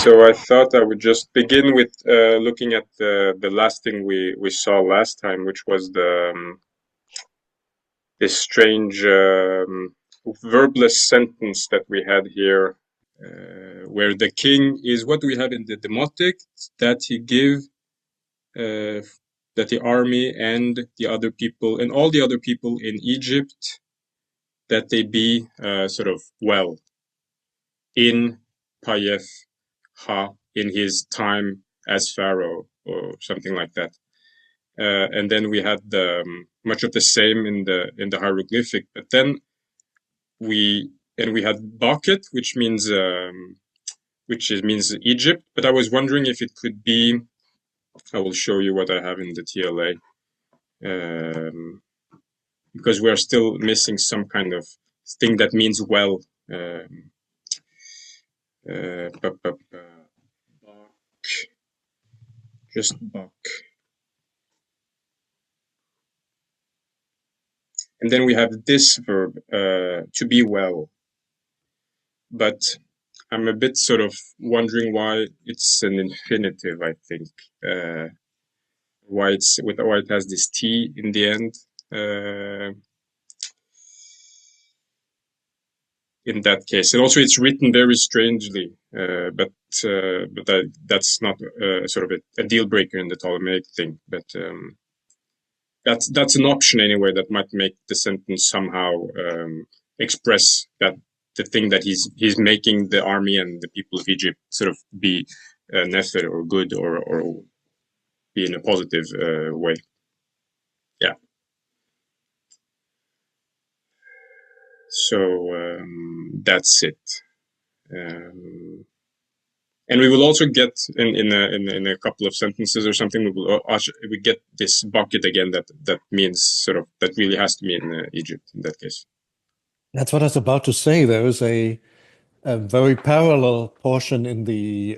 So I thought I would just begin with looking at the last thing we saw last time, which was this strange verbless sentence that we had here, where the king is, what do we have in the demotic? That he give, that the army and the other people, and all the other people in Egypt, that they be sort of well in Payef Ha, in his time as Pharaoh, or something like that. And then we had much of the same in the hieroglyphic, but then we had Bakhet, which means means Egypt. But I was wondering if it could be. I will show you what I have in the TLA, because we are still missing some kind of thing that means well. Just Bak. And then we have this verb, to be well. But I'm a bit sort of wondering why it's an infinitive, I think. Why it has this T in the end. In that case. And also it's written very strangely, but that's not sort of a deal breaker in the Ptolemaic thing. But that's an option anyway that might make the sentence somehow express that the thing that he's making the army and the people of Egypt sort of be nefer or good or be in a positive way. Yeah. So that's it. And we will also get in a couple of sentences or something. We get this bucket again that means sort of that really has to be in Egypt in that case. That's what I was about to say. There is a very parallel portion in the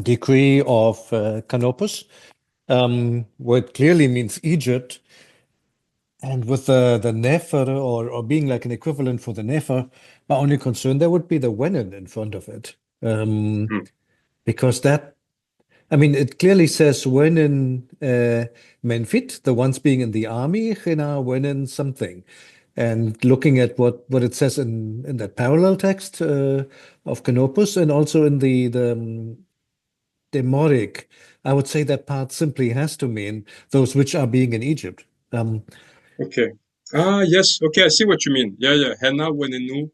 decree of Canopus, where it clearly means Egypt, and with the nefer or being like an equivalent for the nefer, my only concern there would be the wenen in front of it, because that. I mean, it clearly says wenen menfit, the ones being in the army, chena wenen something. And looking at what it says in that parallel text of Canopus and also in the Demotic, I would say that part simply has to mean those which are being in Egypt. Okay. Yes. Okay, I see what you mean. Yeah. Henna wenenu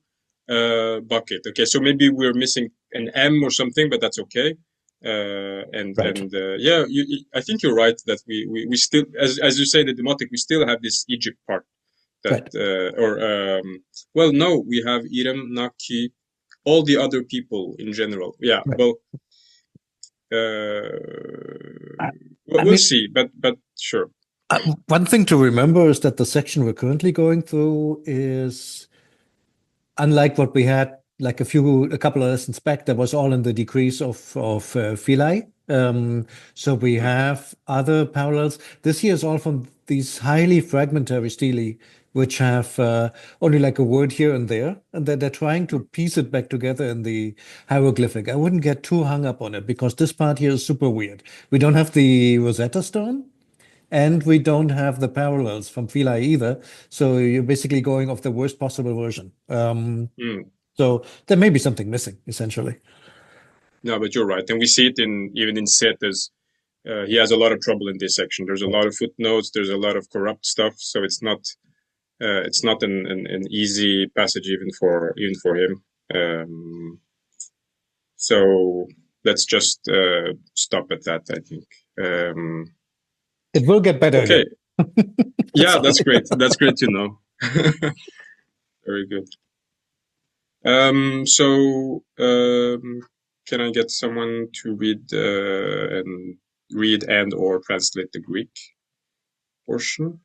bucket. Okay, so maybe we're missing an M or something, but that's okay. Yeah, I think you're right that we still, as you say, the demotic, we still have this Egypt part. That well, no, we have Irem, Naki, all the other people in general. Yeah, right. Well, we'll see, but sure. One thing to remember is that the section we're currently going through is unlike what we had like a couple of lessons back. That was all in the decrees of Philae. So we have other parallels. This here is all from these highly fragmentary stelae, which have only like a word here and there, and they're trying to piece it back together in the hieroglyphic. I wouldn't get too hung up on it because this part here is super weird. We don't have the Rosetta Stone, and we don't have the parallels from Philae either. So you're basically going off the worst possible version. So there may be something missing, essentially. No, but you're right. And we see it even in Setes. He has a lot of trouble in this section. There's a lot of footnotes. There's a lot of corrupt stuff. So it's not an easy passage even for him. So let's just stop at that, I think. It will get better. Okay. Yeah, that's great. That's great to know. Very good. Can I get someone to read and or translate the Greek portion?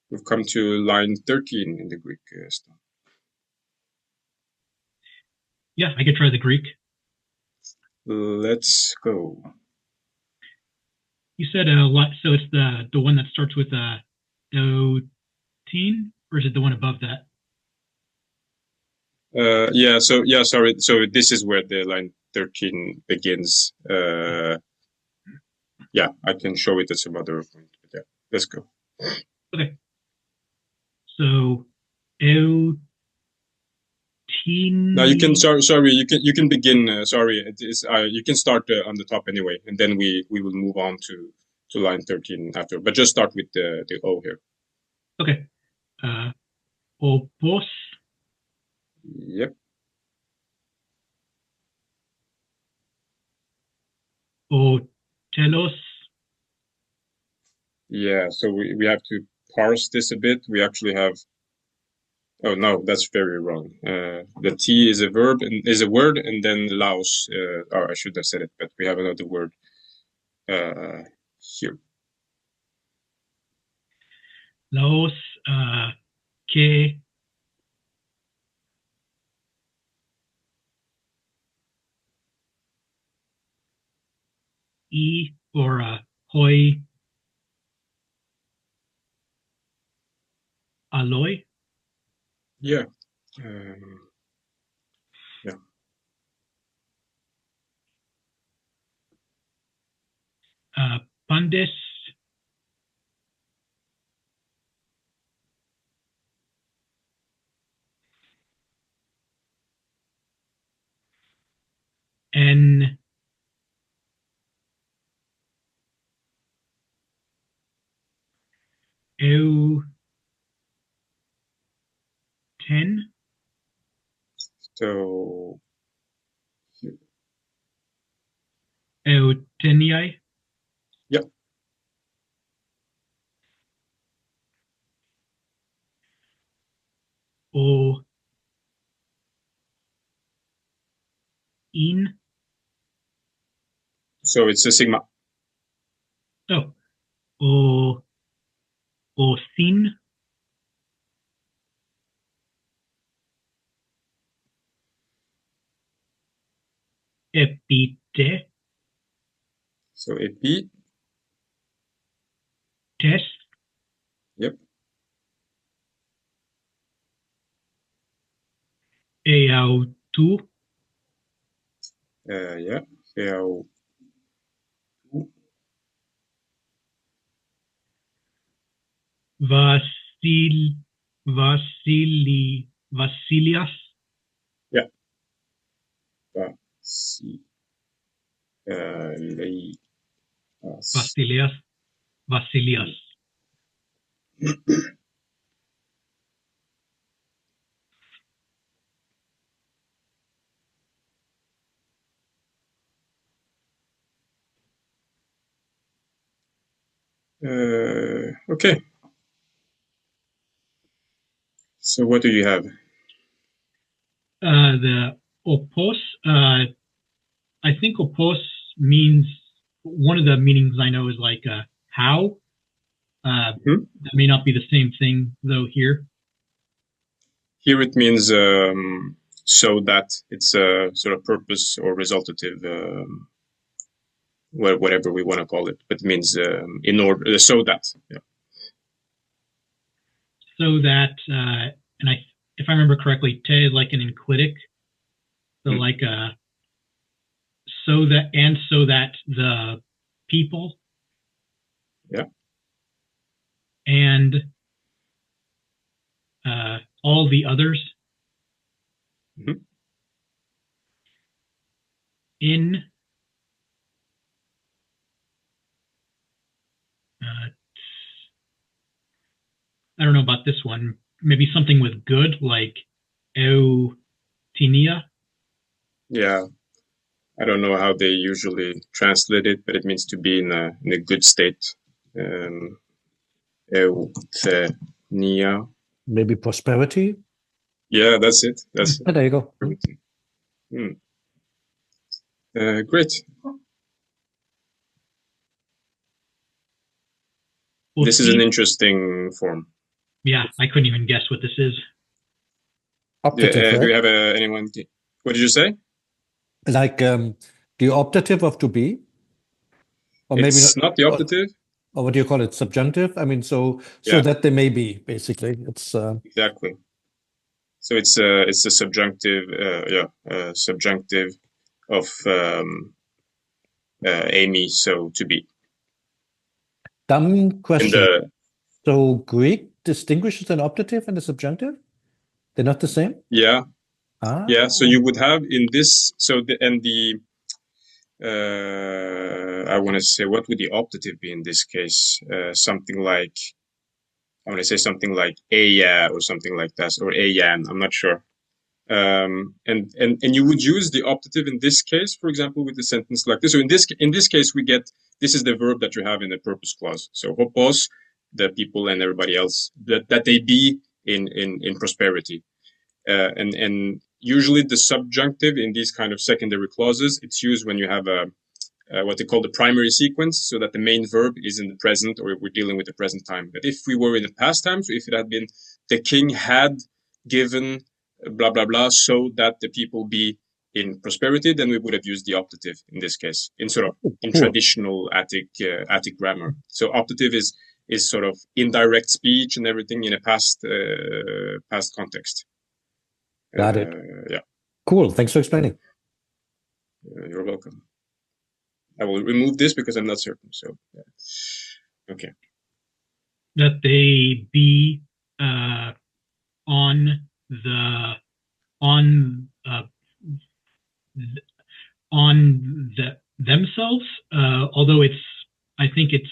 We've come to line 13 in the Greek stuff. Yeah, I could try the Greek. Let's go. You said so it's the one that starts with D08, or is it the one above that? Sorry. So this is where the line 13 begins. Yeah, I can show it at some other point. But yeah, let's go. Okay. So, eu Now you can sorry you can begin. Sorry, it is you can start on the top anyway, and then we will move on to line 13 after. But just start with the O here. Okay. Opos, Yep. otelos, Yeah. So we have to parse this a bit. We actually have. Oh no, that's very wrong. The T is a verb and is a word, and then Laos. Oh, I should have said it, but we have another word here. laos, que, e, or hoi, aloi, Yeah. Yeah. pandes, en, eu, ten, So euteniae, yeah. o, in, So it's a sigma. oh, o sin, epite, So epi. tes, Yep. eautu, Yeah. Eau. Vasilias, Yeah. Si. Lei. Vasilias. Okay. So what do you have? The opos, I think opos means, one of the meanings I know is like how. That may not be the same thing though here. Here it means so that it's a sort of purpose or resultative, whatever we want to call it, but it means in order, so that. Yeah. So that, and if I remember correctly, te is like an enclitic. So like so that the people. Yeah. And all the others. Mm-hmm. In I don't know about this one. Maybe something with good, like eutinia. Yeah. I don't know how they usually translate it, but it means to be in a good state. Euthenia. Maybe prosperity. Yeah, that's it. That's it. There you go. Great. This is an interesting form. Yeah, I couldn't even guess what this is. Optative, right? Do you have anyone? What did you say? Like the optative of to be? Or maybe It's not the optative. Or what do you call it? Subjunctive? I mean, so Yeah. that they may be, basically. It's exactly. So it's a subjunctive, subjunctive Amy, so to be. Dumb question. So Greek distinguishes an optative and a subjunctive? They're not the same? Yeah. Ah. Yeah. So you would have in this, I want to say, what would the optative be in this case? Something like, I want to say something like a or something like that, or ayan. I'm not sure. And you would use the optative in this case, for example, with the sentence like this. So in this case, we get, this is the verb that you have in the purpose clause. So hopos, the people and everybody else, that they be in prosperity. And usually the subjunctive in these kind of secondary clauses, it's used when you have what they call the primary sequence, so that the main verb is in the present, or we're dealing with the present time. But if we were in the past time, so if it had been the king had given blah blah blah, so that the people be in prosperity, then we would have used the optative in this case, in sort of in traditional Attic grammar. So optative is sort of indirect speech and everything in a past context. Got it. Yeah. Cool. Thanks for explaining. You're welcome. I will remove this because I'm not certain. So, yeah. Okay. That they be on themselves. Although I think it's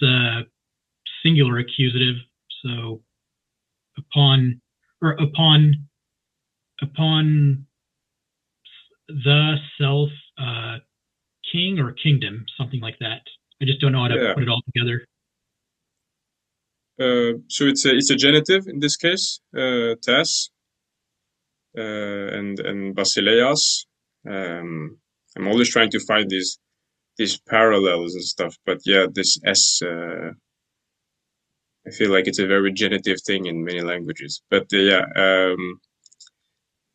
a singular accusative. So upon the self king or kingdom, something like that. I just don't know how to put it all together. So it's a genitive in this case, tes, and basileas. I'm always trying to find these parallels and stuff, but yeah, this s. I feel like it's a very genitive thing in many languages, but yeah.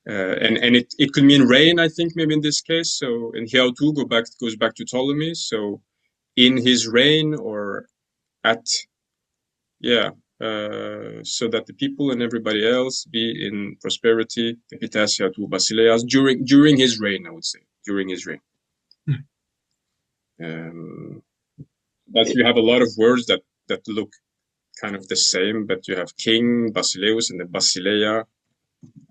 And it could mean rain, I think, maybe in this case. So in Hiautu goes back to Ptolemy. So in his reign, or at, yeah, so that the people and everybody else be in prosperity, Epitas Hiautu Basileas, during his reign, I would say, during his reign. But you have a lot of words that look kind of the same, but you have king, Basileus, and the Basileia.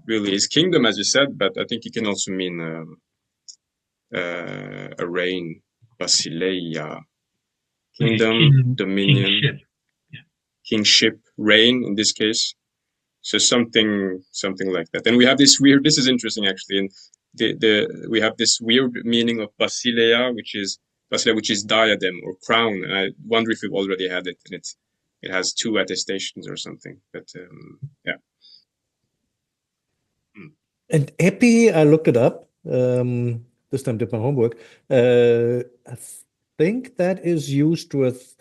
Really is kingdom, as you said, but I think it can also mean a reign, Basileia, kingdom, dominion, kingship, reign in this case. So something like that. And we have this weird. This is interesting actually, and we have this weird meaning of Basileia, which is diadem or crown. And I wonder if we've already had it, and it has two attestations or something. But yeah. And epi, I looked it up. This time did my homework. I think that is used with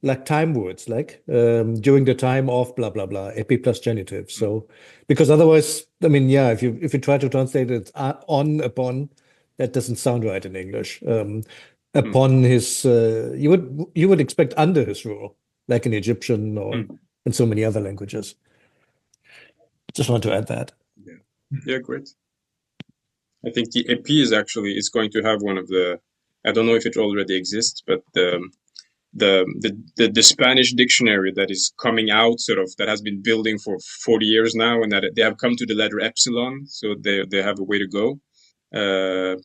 like time words, like during the time of blah blah blah, epi plus genitive. So because otherwise, I mean, yeah, if you try to translate it on upon, that doesn't sound right in English. Upon his, you would expect under his rule, like in Egyptian or in so many other languages. Just want to add that. Yeah, great. I think the epi is going to have one of the, I don't know if it already exists, but the Spanish dictionary that is coming out, sort of, that has been building for 40 years now, and that they have come to the letter epsilon, so they have a way to go. They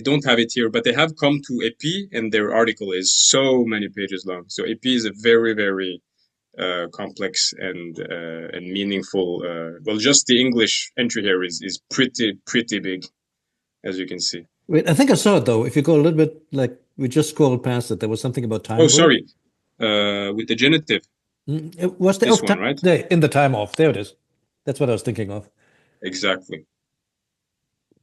don't have it here, but they have come to epi, and their article is so many pages long. So epi is a very, very complex and meaningful. Well, just the English entry here is pretty big, as you can see. Wait, I think I saw it though. If you go a little bit, like we just scrolled past it, there was something about time. Oh, sorry. With the genitive. It was this one, right? In the time of. There it is. That's what I was thinking of. Exactly.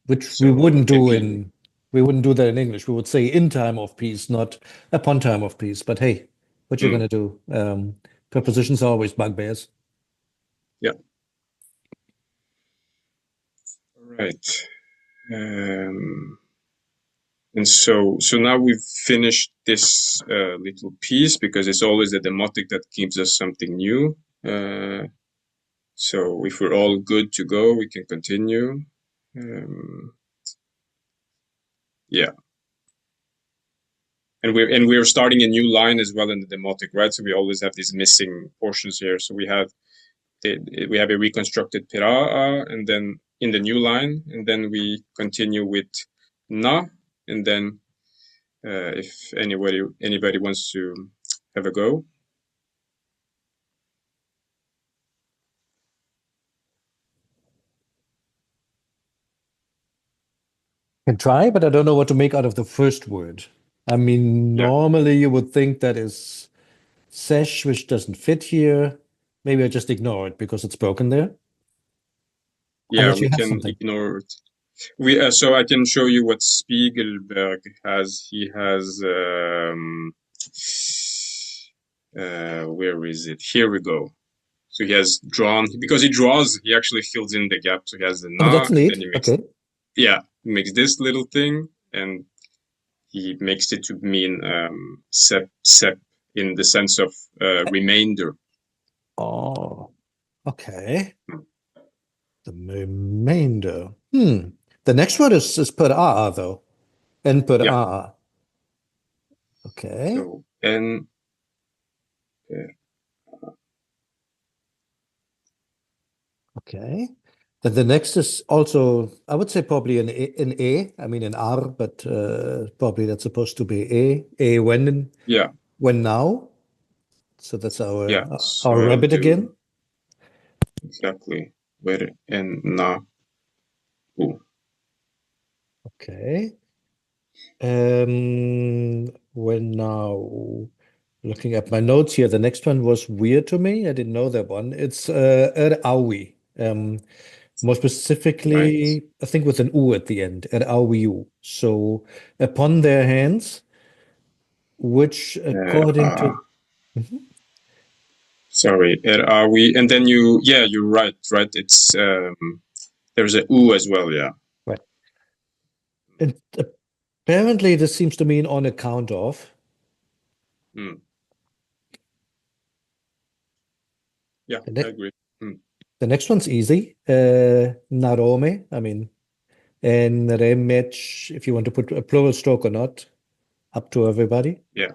Which we wouldn't do that in English. We would say in time of peace, not upon time of peace. But hey, what you're gonna do? Prepositions are always bugbears. Yeah. All right. And so now we've finished this little piece, because it's always the demotic that gives us something new. So if we're all good to go, we can continue. Yeah. And we're starting a new line as well in the demotic, right? So we always have these missing portions here. So we have a reconstructed pira'a, and then in the new line, and then we continue with na, and then if anybody wants to have a go. Can try, but I don't know what to make out of the first word. I mean, Yeah. normally you would think that is sesh, which doesn't fit here. Maybe I just ignore it because it's broken there. Yeah, Unless we you have can something. ignore it. So I can show you what Spiegelberg has. He has where is it? Here we go. So he has drawn, because he draws, he actually fills in the gap. So he has the Oh, na, that's and then neat. he makes, Okay. yeah, he makes this little thing, and he makes it to mean sep in the sense of remainder. Oh, okay. Hmm. The remainder. The next word is per a though. En per Yeah. a. Okay. So and Okay. Then the next is also, I would say probably an A. I mean an R, but probably that's supposed to be A. A when yeah, now. So that's yeah. our So I'll rabbit again. do exactly where and na. Ooh. Okay. When now looking at my notes here, the next one was weird to me. I didn't know that one. It's awi. More Right. specifically, I think with an u at the end, awiu. So upon their hands, which according to Mhm. Sorry, are we? And then you're right, right? It's there's a u as well, yeah. Right. And apparently this seems to mean on account of. Mm. Yeah, The, I ne agree. Mm. the next one's easy. Narome. I mean, and remech, if you want to put a plural stroke or not, up to everybody. Yeah,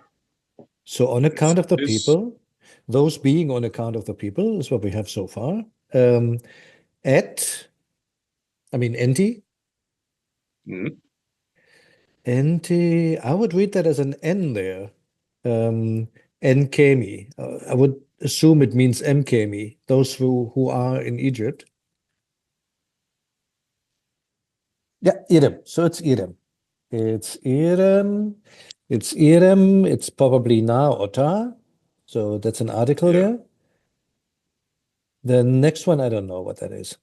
So on let's account do of the this. people, those being on account of the people is what we have so far. At, I mean, enti. Mm. Enti, I would read that as an N there. Nkemi. I would assume it means Mkemi, those who are in Egypt. Yeah, Irem. So it's Irem. It's Irem. It's Irem. It's probably Na or Ta. So that's an article Yeah, there. The next one, I don't know what that is.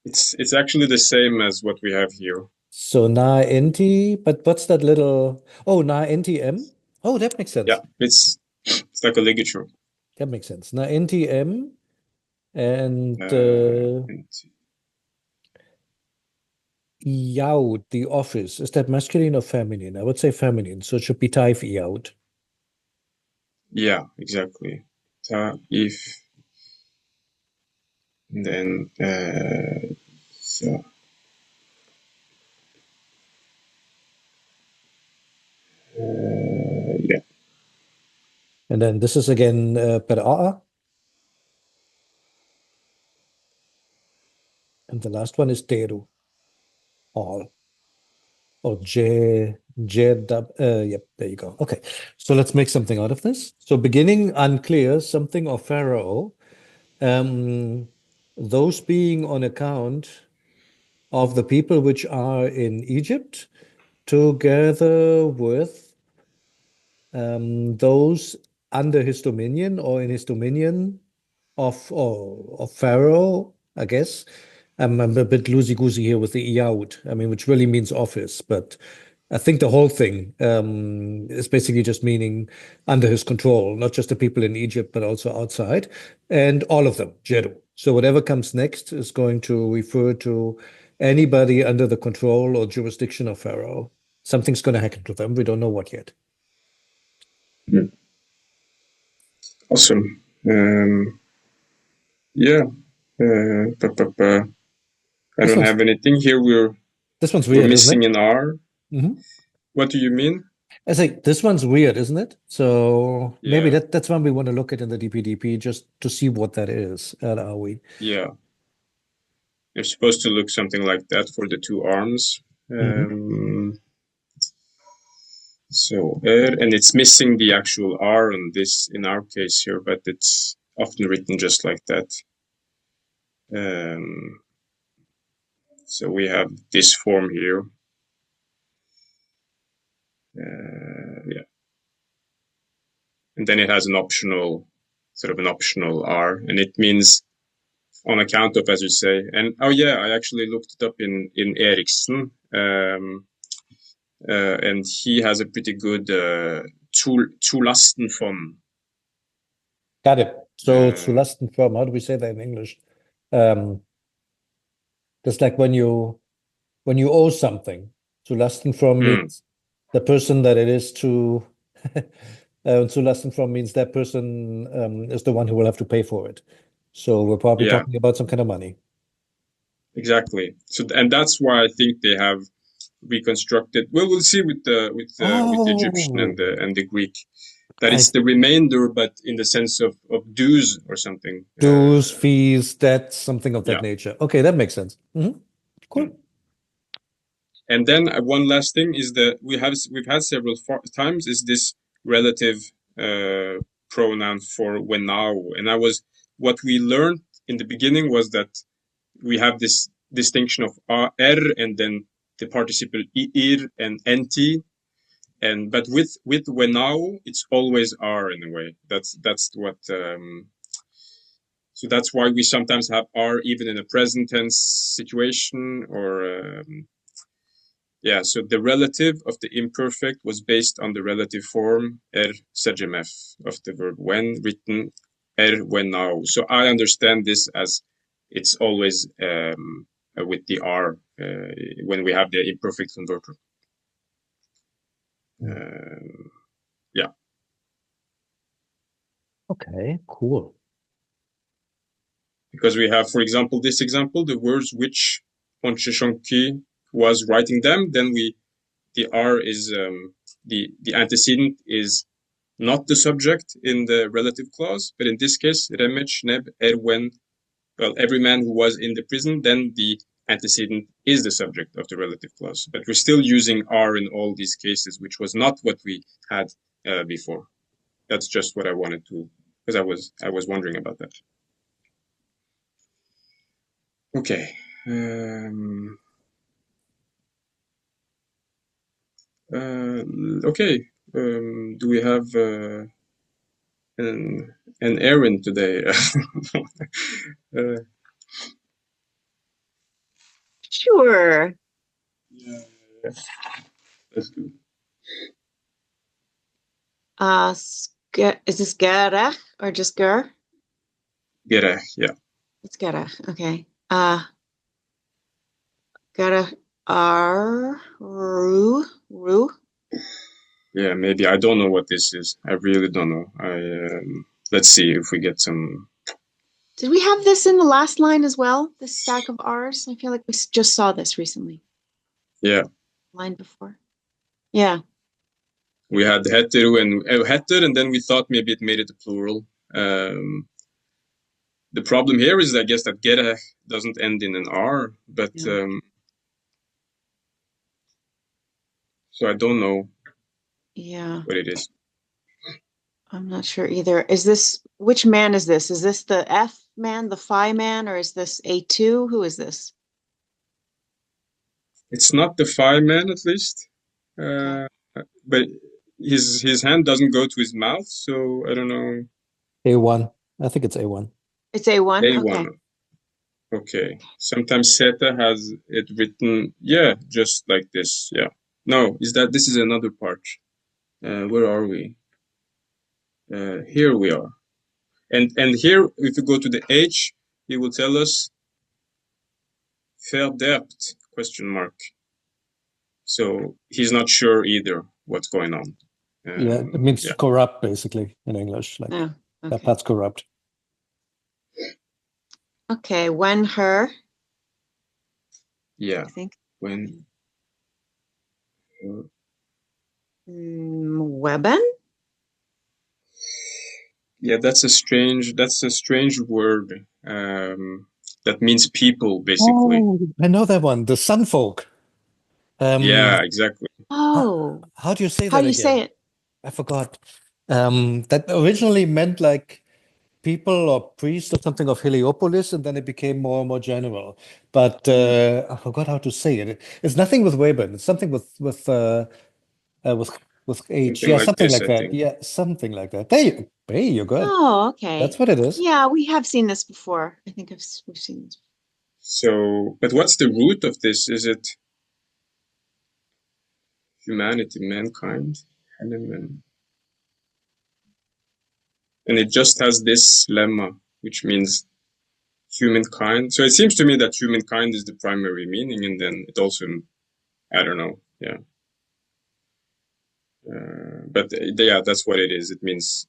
it's actually the same as what we have here. So Na NT, but what's that little? Oh, Na NTM. Oh, that makes sense. Yeah, it's like a ligature. That makes sense. Na NTM and And Yaud, the office. Is that masculine or feminine? I would say feminine, so it should be Taif Yaud. yeah, exactly. Ta if and then so yeah, And then this is again Pera'a. And the last one is Teru, all. Or yep, there you go. Okay, so let's make something out of this. So beginning unclear, something of Pharaoh, those being on account of the people which are in Egypt, together with those under his dominion or in his dominion of Pharaoh, I guess. I'm a bit loosey-goosey here with the Iyawd, I mean, which really means office, but I think the whole thing is basically just meaning under his control, not just the people in Egypt, but also outside, and all of them, Jeru. So whatever comes next is going to refer to anybody under the control or jurisdiction of Pharaoh. Something's going to happen to them. We don't know what yet. mm. Awesome. Yeah. Pa, pa, pa. I don't have anything here. This one's we're weird, isn't missing it? an R. Mm-hmm. What do you mean? I say this one's weird, isn't it? So maybe Yeah. that's one we want to look at in the DPDP just to see what that is. Are we? Yeah. You're supposed to look something like that for the two arms. So and it's missing the actual R on this in our case here, but it's often written just like that. So we have this form here. Yeah. And then it has an optional, sort of an optional R, and it means on account of, as you say. And oh yeah, I actually looked it up in Eriksen, and he has a pretty good Zulastenfond. Got it. So Zulastenfond, how do we say that in English? Just like when you owe something. Zulastenfond means the person that it is to. Zulastenfond means that person is the one who will have to pay for it. So we're probably talking about some kind of money. Exactly. So, and that's why I think they have reconstructed. Well, we'll see with the Egyptian and the Greek that it's the remainder, but in the sense of dues or something. Dues, fees, debts, something of that nature. Okay, that makes sense. Cool. And then one last thing is that we've had several times is this relative pronoun for wenao, and what we learned in the beginning was that we have this distinction of r and then the participle ir and nt, but with wenao it's always r in a way. That's what. So that's why we sometimes have r even in a present tense situation or. So the relative of the imperfect was based on the relative form sajemef of the verb when, written wenao. So I understand this as it's always with the R when we have the imperfect converter. Okay, cool. Because we have, for example, this example, the words which Oncheshonki was writing them, then the R is the antecedent is not the subject in the relative clause, but in this case, remech neb erwen, well, every man who was in the prison, then the antecedent is the subject of the relative clause. But we're still using R in all these cases, which was not what we had before. That's just what I wanted to, because I was wondering about that. Okay. Okay. Do we have an errand today? Sure. Yeah. Let's do. Is this Gerach or just Ger? Gerach, yeah. It's Gerach. Okay. Gerach Ru. Yeah, maybe. I don't know what this is. I really don't know. Let's see if we get some. Did we have this in the last line as well? This stack of R's? I feel like we just saw this recently. Yeah. Line before. Yeah. We had heter and then we thought maybe it made it a plural. The problem here is, I guess, that gerach doesn't end in an R, but so I don't know. Yeah. What it is. I'm not sure either. Which man is this? Is this the F man, the phi man, or is this A2? Who is this? It's not the phi man, at least. Okay. But his hand doesn't go to his mouth, so I don't know. A1. I think it's A1. It's A1? A1. Okay. Sometimes Zeta has it written, just like this. Yeah. No, this is another part. Where are we? Here we are. And here, if you go to the H, he will tell us verderbt, ? So he's not sure either what's going on. It means corrupt, basically, in English. Like that part's corrupt. Okay, when her. Yeah. I think. When. Weben? Yeah, that's a strange word. That means people, basically. Oh, I know that one. The Sun Folk. Yeah, exactly. Oh, How do you say how that do you again? say it? I forgot. That originally meant like people or priests or something of Heliopolis, and then it became more and more general. But I forgot how to say it. It's nothing with Webern. It's something with H. Something Yeah, like something this, like I that. think. Yeah, something like that. Hey, you're good. Oh, okay. That's what it is. Yeah, we have seen this before. I think we've seen this. So, but what's the root of this? Is it humanity, mankind, and it just has this lemma, which means humankind. So it seems to me that humankind is the primary meaning, and then it also, I don't know, yeah. But yeah, that's what it is. It means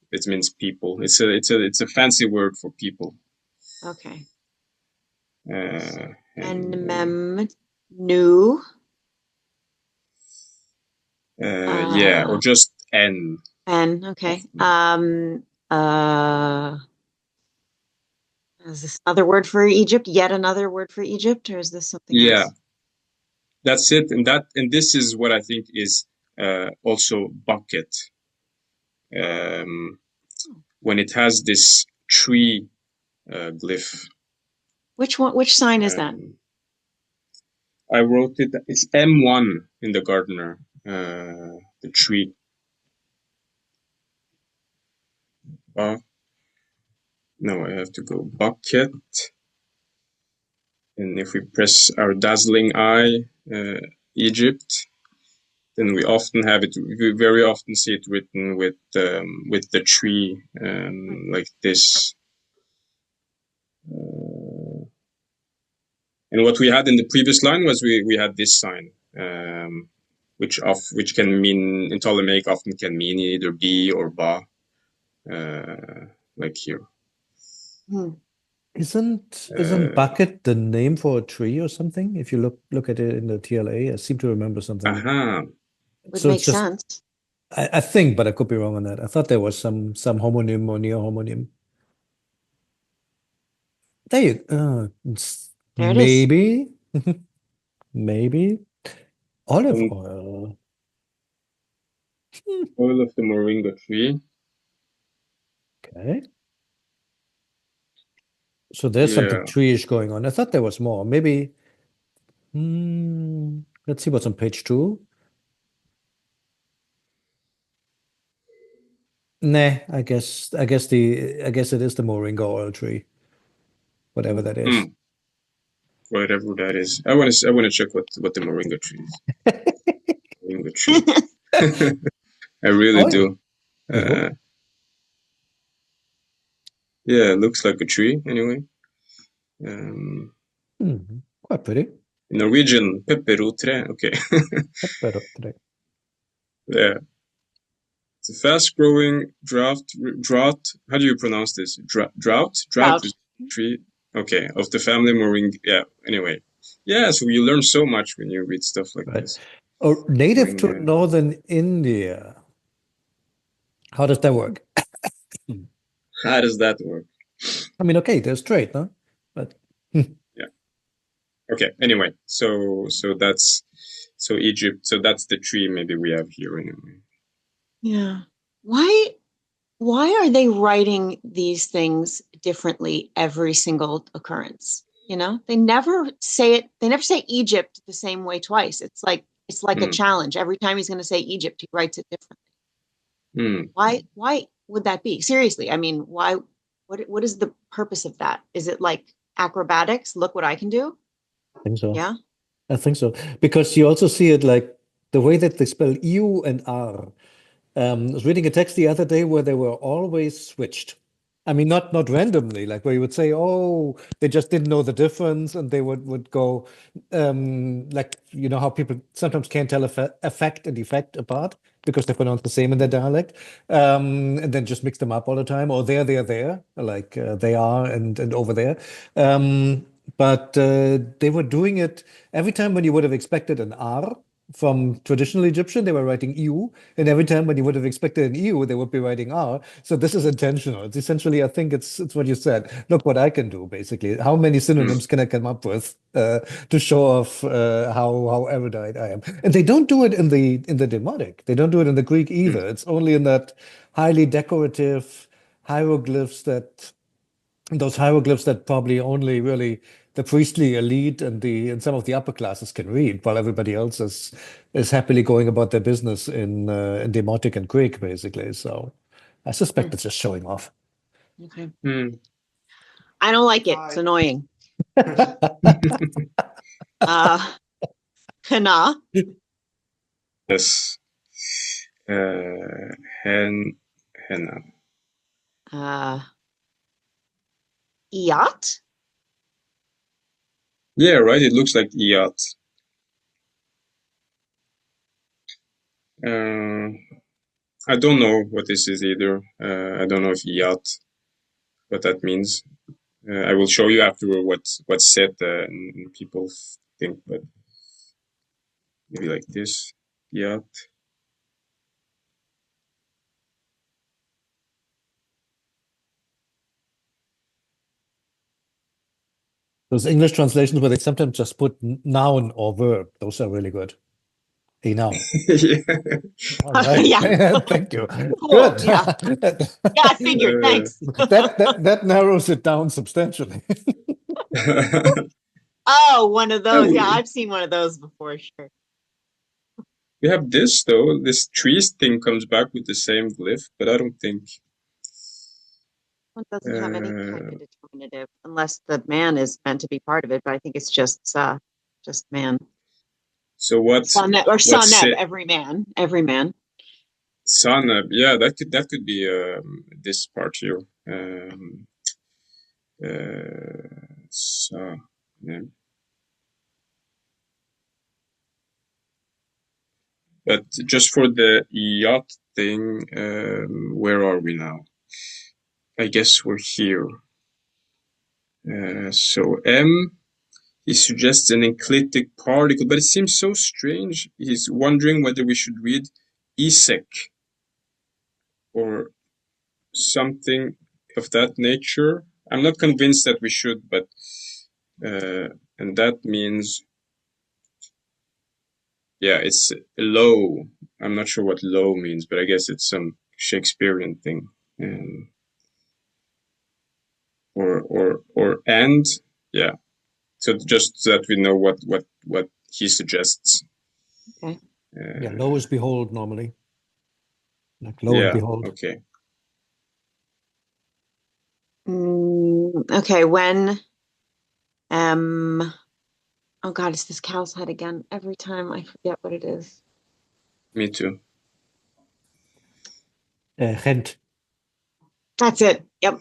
people. It's a fancy word for people. Okay. And And new. yeah, or just N. N. Okay. Is this another word for Egypt? Yet another word for Egypt, or is this something Yeah, else? that's it. And this is what I think is also bucket. When it has this tree glyph. Which one? Which sign is that? I wrote it. It's M1 in the gardener. The tree. No, I have to go bucket. And if we press our dazzling eye, Egypt, then we often have it. We very often see it written with the tree, like this. And what we had in the previous line was we had this sign, which can mean in Ptolemaic often can mean either B or Ba, like here. Isn't bucket the name for a tree or something? If you look at it in the TLA, I seem to remember something. Would So make it's just sense. I think, but I could be wrong on that. I thought there was some homonym or near homonym. There you There it is. maybe maybe olive And oil. oil of the moringa tree. Okay. So there's something Yeah. treeish going on. I thought there was more. Maybe let's see what's on page 2. Nah, I guess it is the moringa oil tree. Whatever that is. Whatever that is. I want to check what the moringa tree is. Moringa tree. I really do. Yeah. Yeah, it looks like a tree anyway. Quite pretty. In Norwegian, pepperotre. Okay. Pepperotre. Yeah. It's a fast-growing drought. How do you pronounce this? Drought is tree. Okay, of the family moringa. Yeah. Anyway, yeah. So you learn so much when you read stuff like this. Or native to Moringa. northern India. How does that work? How does that work? I mean, okay, there's trade, no? But Yeah. Okay. Anyway, so that's Egypt. So that's the tree maybe we have here anyway. Yeah. Why are they writing these things differently every single occurrence? You know, they never say it. They never say Egypt the same way twice. It's like a challenge. Every time he's going to say Egypt, he writes it differently. Why would that be? Seriously, I mean, why? What is the purpose of that? Is it like acrobatics? Look what I can do. I think so. Yeah. I think so. Because you also see it like the way that they spell U and R. I was reading a text the other day where they were always switched. I mean, not randomly, like where you would say, oh, they just didn't know the difference, and they would go, like, you know how people sometimes can't tell effect and effect apart because they pronounce the same in their dialect, and then just mix them up all the time, or there, like they are and over there. but they were doing it every time when you would have expected an R from traditional Egyptian, they were writing EU, and every time when you would have expected an EU, they would be writing R. So this is intentional. It's essentially, I think it's what you said. Look what I can do, basically. How many synonyms can I come up with to show off how erudite I am? And they don't do it in the Demotic. They don't do it in the Greek either. It's only in that highly decorative hieroglyphs those hieroglyphs that probably only really the priestly elite and some of the upper classes can read, while everybody else is happily going about their business in Demotic and Greek, basically. So I suspect it's just showing off. Okay. Mm. I don't like it. It's annoying. Hana. Yes. Henna. Iat. Yeah, right. It looks like yacht. I don't know what this is either. I don't know if yacht, what that means. I will show you afterward what's said and people think, but maybe like this, yacht. Those English translations where they sometimes just put noun or verb, those are really good. A noun. Yeah. All right. Yeah. Thank you. Cool. Good. Yeah. Yeah, I figured. Thanks. That narrows it down substantially. Oh, one of those. Yeah, I've seen one of those before, sure. We have this though. This trees thing comes back with the same glyph, but I don't think One doesn't have any kind of determinative unless the man is meant to be part of it, but I think it's just man. so. What Saneb, or Saneb, every man. Saneb, yeah, that could be this part here. Saneb. But just for the yacht thing, where are we now? I guess we're here. So M, he suggests an enclitic particle, but it seems so strange. He's wondering whether we should read Isek or something of that nature. I'm not convinced that we should, but and that means, yeah, it's low. I'm not sure what low means, but I guess it's some Shakespearean thing. Or and, yeah. So just so that we know what he suggests. Okay. Yeah, low is behold normally. Like lo and behold. Okay. Okay, when oh God, it's this cow's head again. Every time I forget what it is. Me too. Gent. That's it. Yep.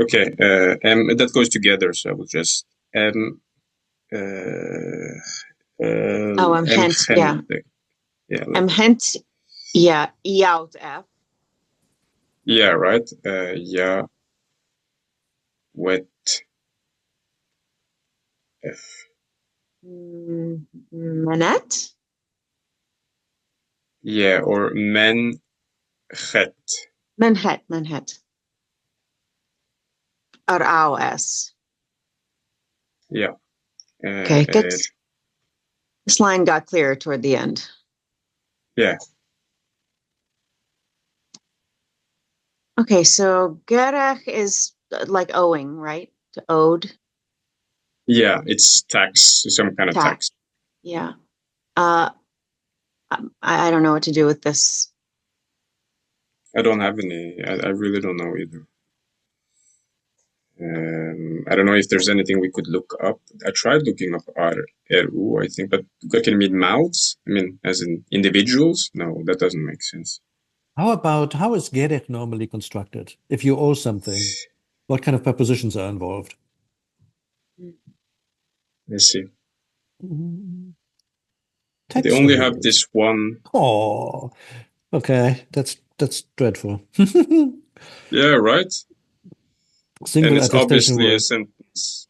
Okay. That goes together, so I will just I'm Hent. Yeah. Yeah. Hent. Yeah. E out F. Yeah. Right. Yeah. Wet. F. Manette. Yeah. Or Menhet. Manhet. R-O-S. Yeah. Okay, good. This line got clearer toward the end. Yeah. Okay, so gerech is like owing, right? To owed. Yeah, it's tax, some kind of tax. Yeah. I don't know what to do with this. I don't have any. I really don't know either. I don't know if there's anything we could look up. I tried looking up RU, I think, but can it mean mouths? I mean, as in individuals? No, that doesn't make sense. How is gerech normally constructed? If you owe something, what kind of prepositions are involved? Let's see. They only have this one. Oh, okay. That's dreadful. Yeah, right. Single and it's attestation obviously word. a sentence.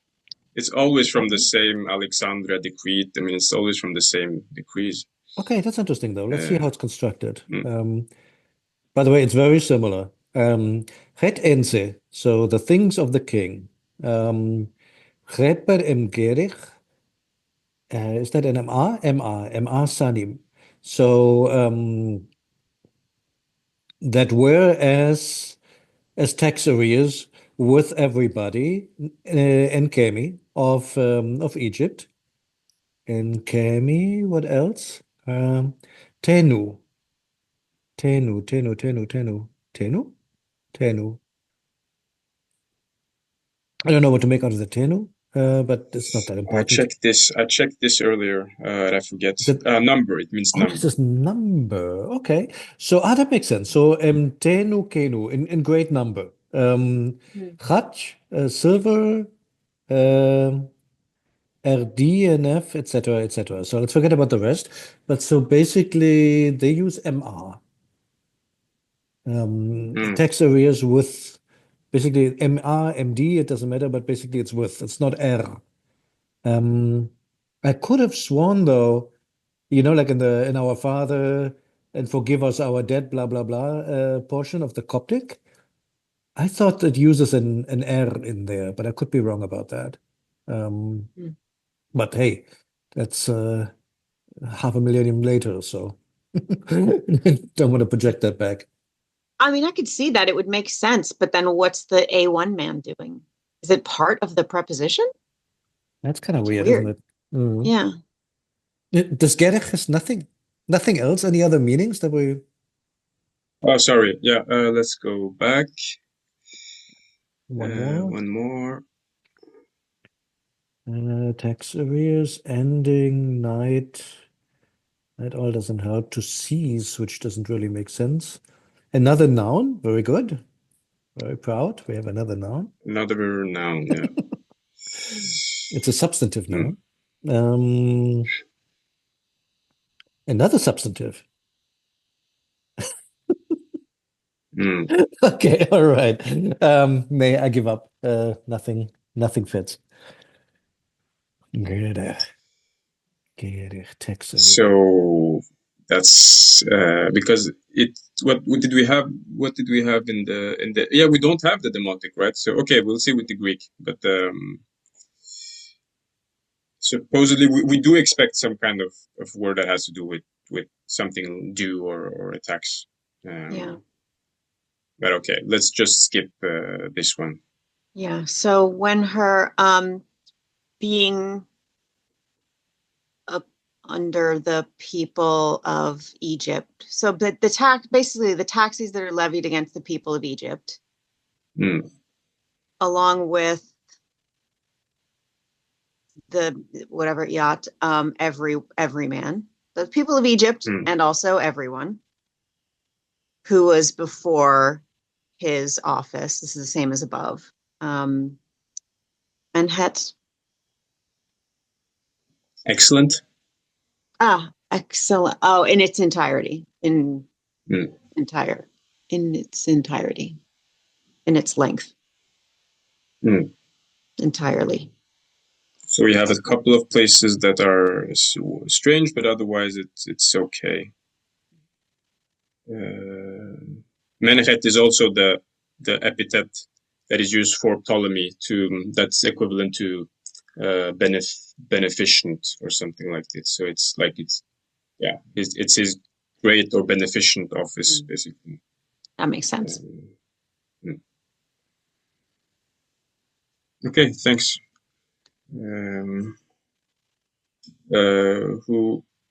It's always from the same Alexandria decree. I mean, it's always from the same decrees. Okay, that's interesting though. Let's see how it's constructed. Mm. By the way, it's very similar. Het ense, so the things of the king. Reper em gerich, is that an MA? MA sanim. So that were as tax arrears with everybody in Kemi of Egypt. In Kemi, what else? Tenu. Tenu, Tenu, Tenu, Tenu, Tenu, Tenu. I don't know what to make out of the Tenu, but it's not that I important. checked this earlier. I forget. Number. It means Oh, number. this is number. Okay. So that makes sense. So Tenu, Kenu, in great number. Chach, silver, RDNF, etc., etc. So let's forget about the rest. But so basically, they use MR. Tax arrears with basically MR, MD, it doesn't matter, but basically it's with. It's not R. I could have sworn though, like in our Father and forgive us our debt, blah blah blah portion of the Coptic. I thought it uses an R in there, but I could be wrong about that. But hey, that's half a millennium later, so don't want to project that back. I mean, I could see that it would make sense, but then what's the A1 man doing? Is it part of the preposition? That's kind of It's weird, weird. isn't it? Mhm. Yeah. Does Gerech has nothing else? Any other meanings that we? Oh, sorry. Yeah. Let's go back. One more. One more. Tax arrears, ending, night. That all doesn't help. To cease, which doesn't really make sense. Another noun. Very good. Very proud. We have another noun. Another noun. Yeah. It's a substantive noun. Another substantive. Okay, all right. May I give up? Nothing fits. Tax arrears. So that's because what did we have? What did we have in the? Yeah, we don't have the demotic, right? So okay, we'll see with the Greek, but supposedly we do expect some kind of word that has to do with something due or a tax. Yeah. But okay, let's just skip this one. Yeah. So when her being under the people of Egypt, so the basically the taxes that are levied against the people of Egypt, along with the whatever yacht, every man, the people of Egypt, and also everyone who was before his office. This is the same as above. And het. Excellent. Excellent. Oh, in its entirety. In its entirety. In its length. Entirely. So we have a couple of places that are strange, but otherwise it's okay. Menechet is also the epithet that is used for Ptolemy that's equivalent to beneficent or something like this. So it's his great or beneficent office, basically. That makes sense. Okay, thanks.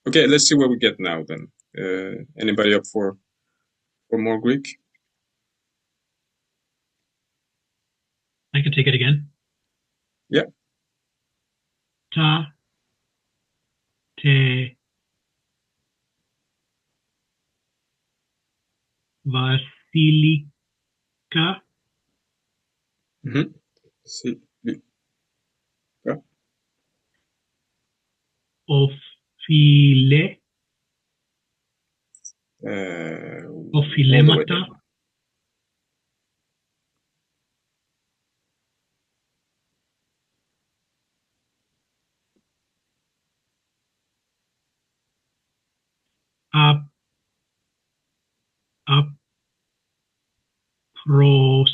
Okay, let's see where we get now then. Anybody up for more Greek? I can take it again. Yeah. Ta, te, Vasilika. Ophile. Ophilemata. Apros.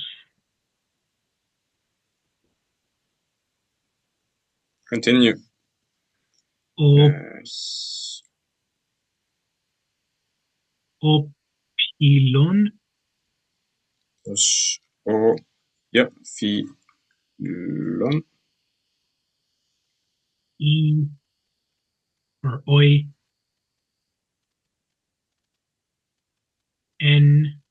Continue. Opilon. Yeah, filon. E or oi. En.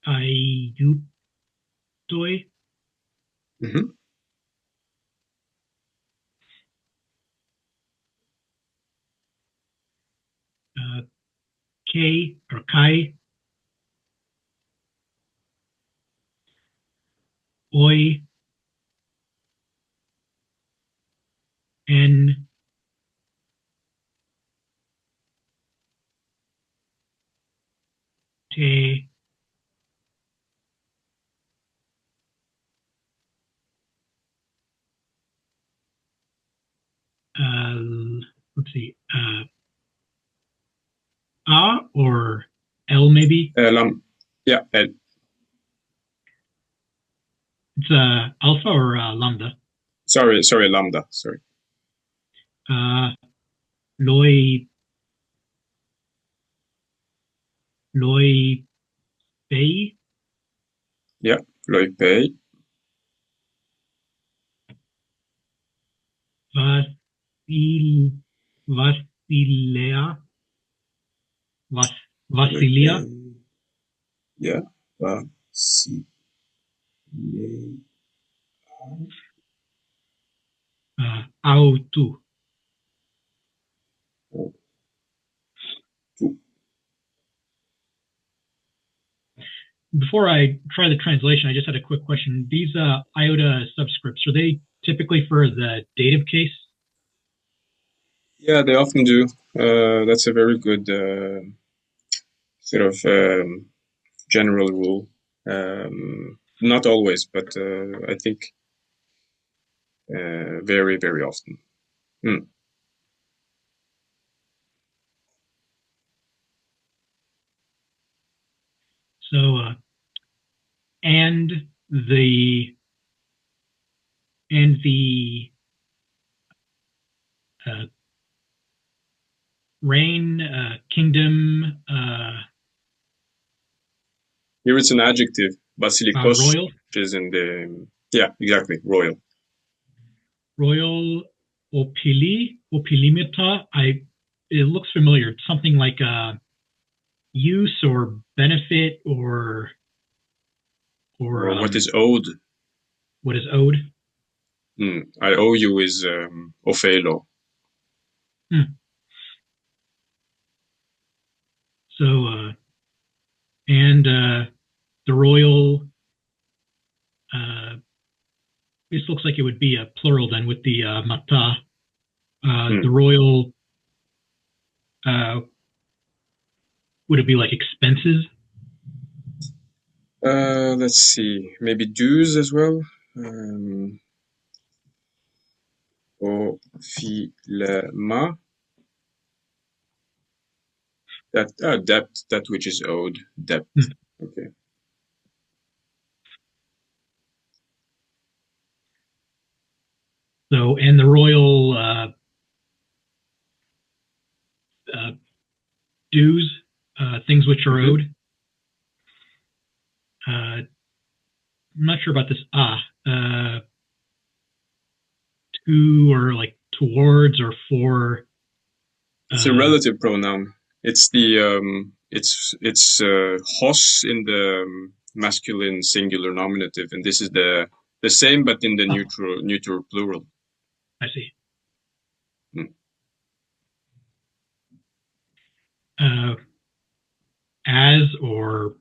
Aiutoi. Mm-hmm. K or Kai. Oi. En. Te. Let's see. A or L maybe. Yeah, L. It's alpha or lambda. Sorry, lambda. Sorry. Loi Bei. Yeah, loipei. Vasilea. Vasilia. Yeah, Vasilea. Autu. Before I try the translation, I just had a quick question. These iota subscripts, are they typically for the dative case? Yeah, they often do. That's a very good sort of general rule. Not always, but I think very, very often. So, and the reign, kingdom. Here it's an adjective, basilikos, royal. which is in the exactly, royal. Royal opilimita. It looks familiar. It's something like use or benefit or what is owed? What is owed? I owe you is ofelo. So, and the royal. This looks like it would be a plural then with the mata. The royal. Would it be like expenses? Let's see. Maybe dues as well. Ofilema. Debt, that which is owed. Debt. Okay. So, and the royal dues, things which are owed. I'm not sure about this. To or like towards or for. It's a relative pronoun. It's the it's hos in the masculine singular nominative, and this is the same but in the neutral plural. I see. As or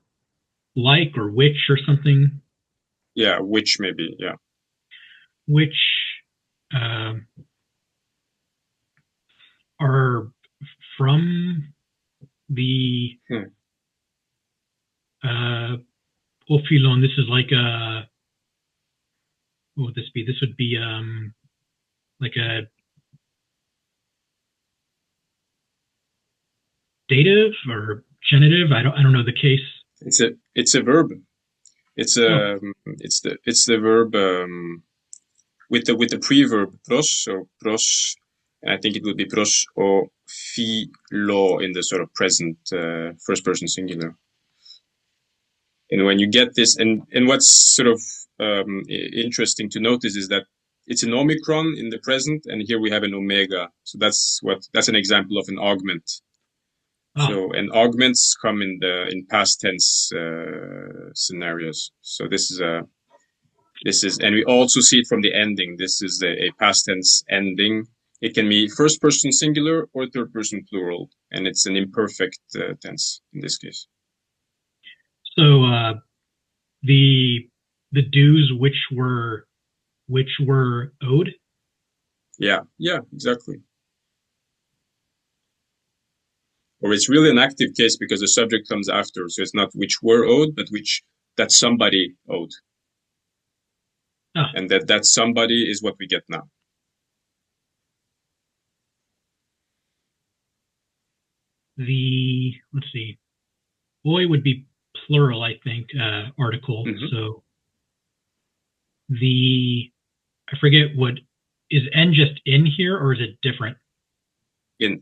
like or which or something. Yeah, which maybe, yeah. Which are from the Opilon. This is like what would this be? This would be like a dative or genitive? I don't know the case. It's a verb. It's the verb with the preverb pros. So pros, I think it would be pros or philo in the sort of present first person singular. And when you get this, and what's sort of interesting to notice is that it's an omicron in the present, and here we have an omega. So that's an example of an augment. So, and augments come in past tense scenarios. So this is, and we also see it from the ending. This is a past tense ending. It can be first person singular or third person plural, and it's an imperfect tense in this case. So the dues which were owed. Yeah, exactly. Or it's really an active case because the subject comes after, so it's not which were owed, but which that somebody owed. And that somebody is what we get now. Let's see, boy would be plural, I think, article. Mm-hmm. So I forget what, is N just in here or is it different? In.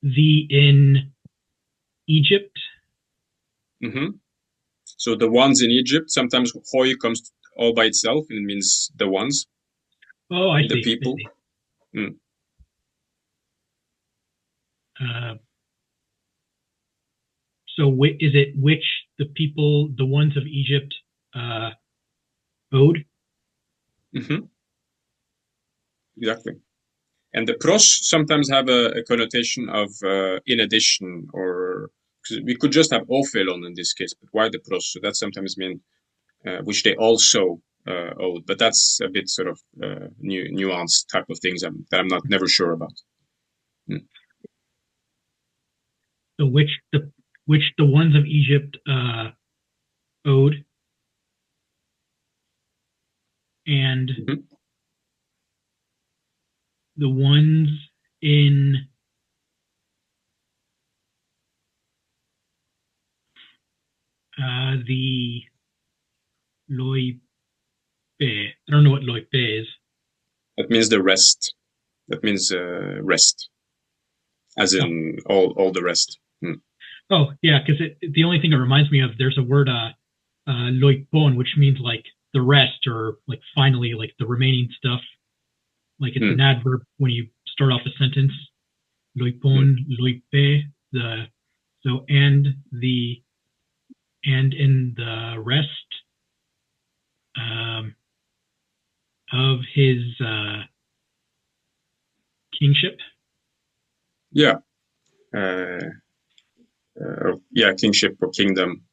The in Egypt. Mm-hmm. So the ones in Egypt, sometimes hoi comes all by itself and it means the ones. Oh, I see. The people. So is it which the people, the ones of Egypt, owed? Mm-hmm. Exactly. And the pros sometimes have a connotation of in addition, or we could just have ophelon in this case, but why the pros? So that sometimes mean which they also owed, but that's a bit sort of nuanced type of things that I'm not never sure about. So which the ones of Egypt owed, and the ones in the loipe. I don't know what loipe is. That means the rest. That means rest, as in all the rest. Oh yeah, because the only thing it reminds me of, there's a word loipon, which means like the rest, or like finally, like the remaining stuff. Like it's an adverb when you start off a sentence. Loipon, loipe, and in the rest of his kingship. Yeah. Kingship or kingdom.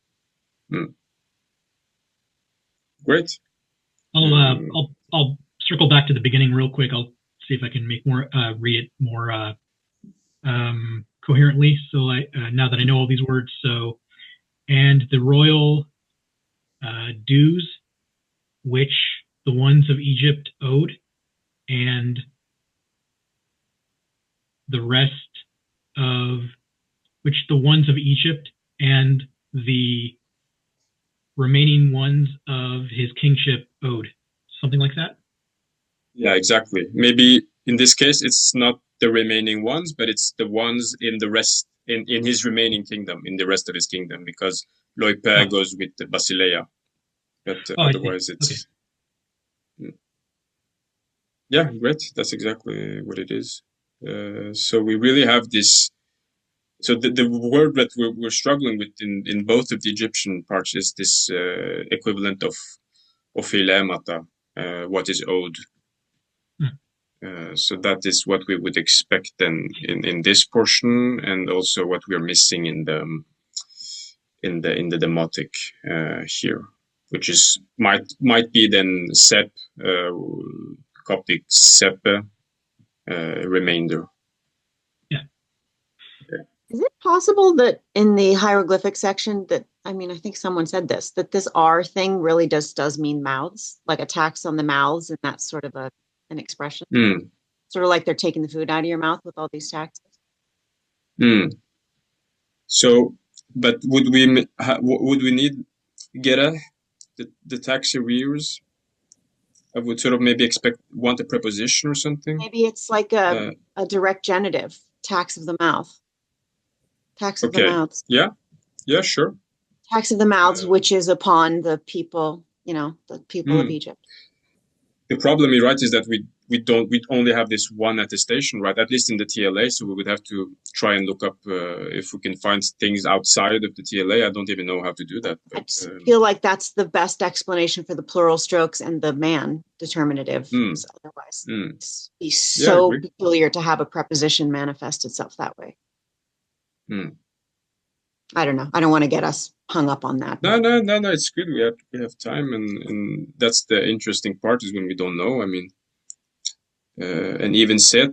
Great. I'll circle back to the beginning real quick. I'll see if I can make read it more coherently. So now that I know all these words, so, and the royal dues which the ones of Egypt owed, and the rest of which the ones of Egypt and the remaining ones of his kingship owed. Something like that? Yeah, exactly. Maybe in this case, it's not the remaining ones, but it's the ones in the rest, in his remaining kingdom, in the rest of his kingdom, because Loipe goes with the Basileia. But otherwise, it's... Okay. Yeah, great. That's exactly what it is. So we really have this... So the word that we're struggling with in both of the Egyptian parts is this equivalent of ophilemata, what is owed. So that is what we would expect then in this portion, and also what we are missing in the demotic here, which is might be then sep, Coptic sepe, remainder. Is it possible that in the hieroglyphic section that, I mean, I think someone said this, that this R thing really does mean mouths, like a tax on the mouths, and that's sort of an expression? Sort of like they're taking the food out of your mouth with all these taxes? Hmm. So, but would we need Gera, the tax arrears? I would sort of maybe want a preposition or something. Maybe it's like a direct genitive, tax of the mouth. Tax of the Okay. mouths. Yeah. Yeah, sure. Tax of the mouths, which is upon the people, the people of Egypt. The problem, right, is that we only have this one attestation, right? At least in the TLA, so we would have to try and look up if we can find things outside of the TLA. I don't even know how to do that. But, I feel like that's the best explanation for the plural strokes and the man determinative. Otherwise, it'd be so peculiar to have a preposition manifest itself that way. I don't know. I don't want to get us hung up on that. No. It's good. We have time, and that's the interesting part is when we don't know. I mean, and even Seth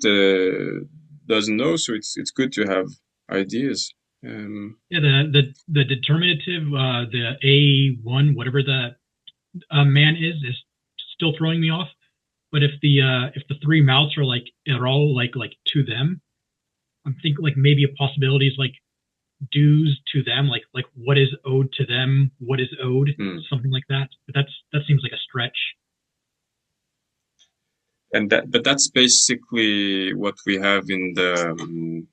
doesn't know, so it's good to have ideas. The determinative, the A1, whatever the man is still throwing me off. But if the three mouths are like all like to them, I'm thinking like maybe a possibility is like dues to them, like what is owed to them, what is owed, something like that. But that seems like a stretch. And that's basically what we have in the.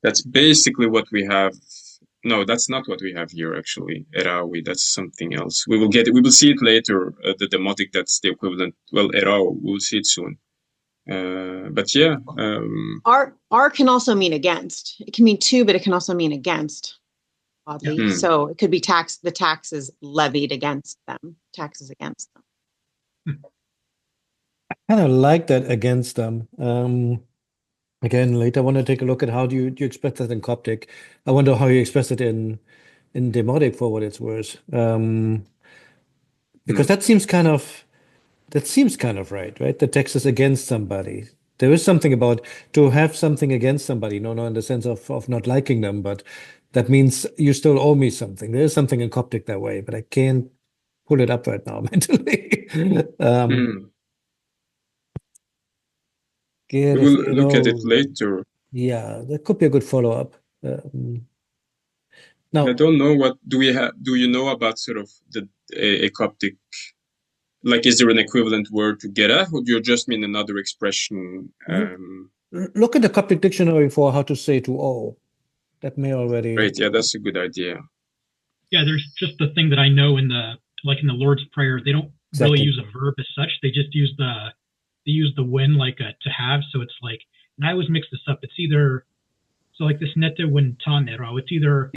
That's basically what we have. No, that's not what we have here. Actually, Erawi. That's something else. We will get it. We will see it later. The demotic. That's the equivalent. Well, Erawi. We'll see it soon. But yeah. R can also mean against. It can mean to, but it can also mean against. Oddly, so it could be tax. The tax is levied against them. Taxes against them. I kind of like that against them. Again, later I want to take a look at how do you express that in Coptic. I wonder how you express it in Demotic for what it's worth. Because that seems kind of right? The text is against somebody. There is something about to have something against somebody, no, in the sense of not liking them, but that means you still owe me something. There is something in Coptic that way, but I can't pull it up right now mentally. We will look at it later. Yeah, that could be a good follow-up. Now, I don't know what do we have. Do you know about sort of a Coptic? Like, is there an equivalent word to gera, or do you just mean another expression? Look at the Coptic dictionary for how to say to owe. That may already. Great, yeah, that's a good idea. Yeah, there's just the thing that I know in the Lord's Prayer. They don't really use a verb as such. They just use the when like to have. So it's like, and I always mix this up. It's either so like this nete when tanero. It's either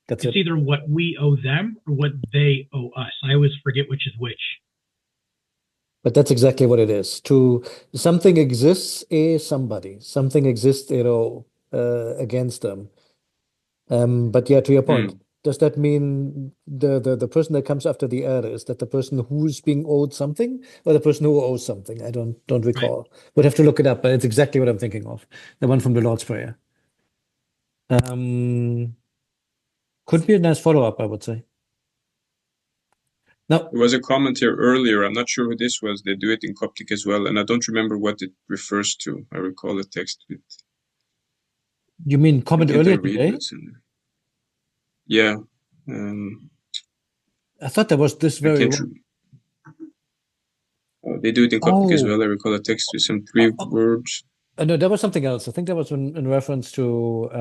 It's either what we owe them or what they owe us. I always forget which is which. But that's exactly what it is. To something exists somebody. Something exists against them. But yeah, to your point, does that mean the person that comes after the er, is that the person who's being owed something or the person who owes something? I don't recall. Right. Would have to look it up, but it's exactly what I'm thinking of. The one from the Lord's Prayer. Could be a nice follow-up, I would say. Now, there was a comment here earlier. I'm not sure who this was. They do it in Coptic as well, and I don't remember what it refers to. I recall a text with. You mean comment earlier today? Yeah. I thought there was this very one. They do it in Coptic as well. I recall a text with some three words. No, there was something else. I think that was in reference to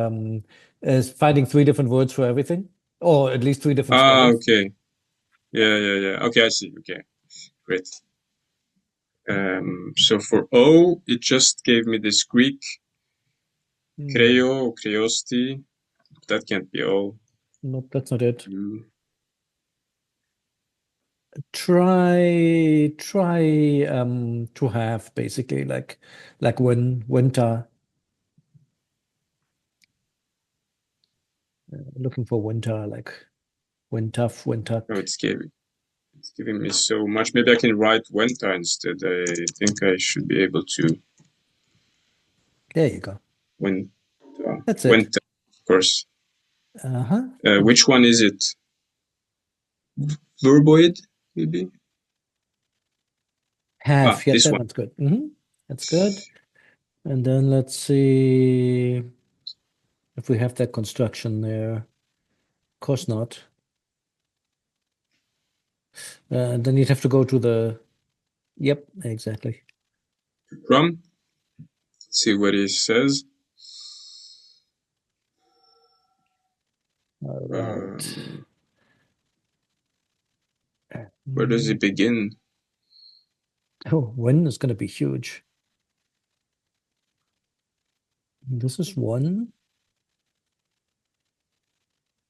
finding three different words for everything, or at least three different spellings. Okay. Yeah. Okay, I see. Okay, great. So for O, it just gave me this Greek kreo, kreosti. That can't be O. Nope, that's not it. Try to have basically like when winter. Looking for winter, like when tough, when tuck. Oh, it's giving me so much. Maybe I can write Wenta instead. I think I should be able to. There you go. Wenta. That's it. Wenta, of course. Which one is it? Verboid, maybe? Have. Yes, this that one's good. That's good. And then let's see. if we have that construction there. Of course not. Then you'd have to go to the, yep, exactly. From, see what he says. All right. Where does he begin? Oh, when is going to be huge. This is one.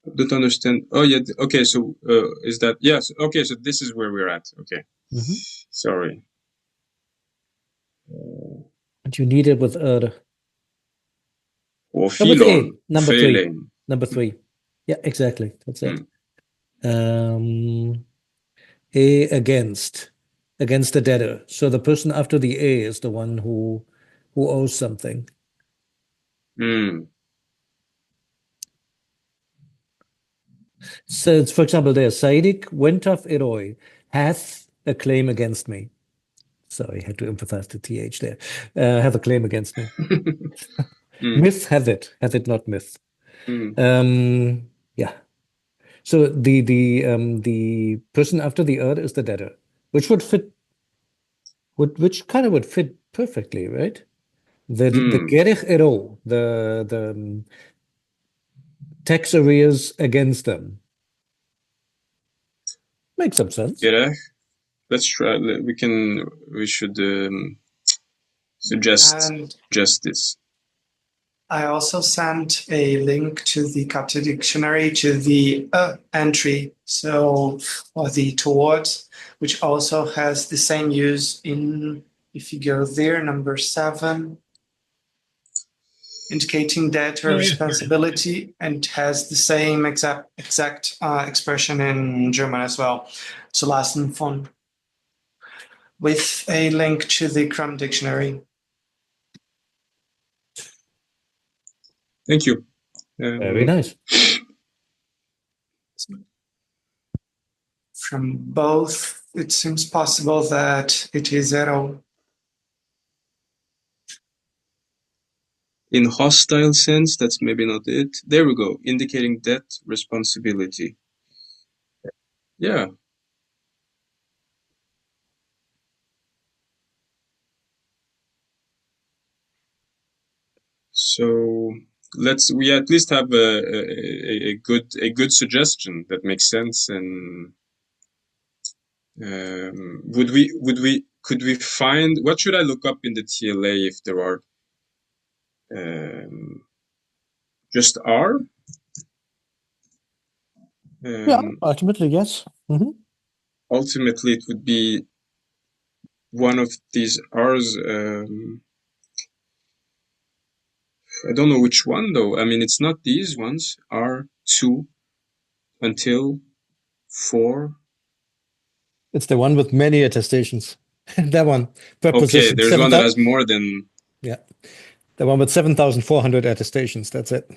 I don't understand. Oh yeah. Okay. So is that yes? Okay. So this is where we're at. Okay. Sorry. And you need it with Or with A, filon. number Failing. three. Number three. Yeah, exactly. That's it. A against the debtor. So the person after the A is the one who owes something. So it's, for example, there, Saidik Wentaf Eroi hath a claim against me. Sorry, I had to emphasize the TH there. Have a claim against me. Myth hath it not myth. Yeah. So the person after the is the debtor, which would fit, which kind of would fit perfectly, right? The gerech ero, the tax arrears against them. Makes some sense. Gerech. Let's try. We should suggest justice. I also sent a link to the Coptic dictionary to the entry, or the towards, which also has the same use in, if you go there, number 7, indicating debtor responsibility, and has the same exact expression in German as well. So Lassen von, with a link to the Crum dictionary. Thank you. Very nice. From both, it seems possible that it is zero. In hostile sense, that's maybe not it. There we go. Indicating debt responsibility. Yeah. So we at least have a good suggestion that makes sense. And could we find, what should I look up in the TLA if there are just R? Yeah, ultimately, yes. Ultimately, it would be one of these R's. I don't know which one though. I mean, it's not these ones. R2 until 4. It's the one with many attestations. That one. Okay, there's one that has more than. Yeah, the one with 7,400 attestations. That's it.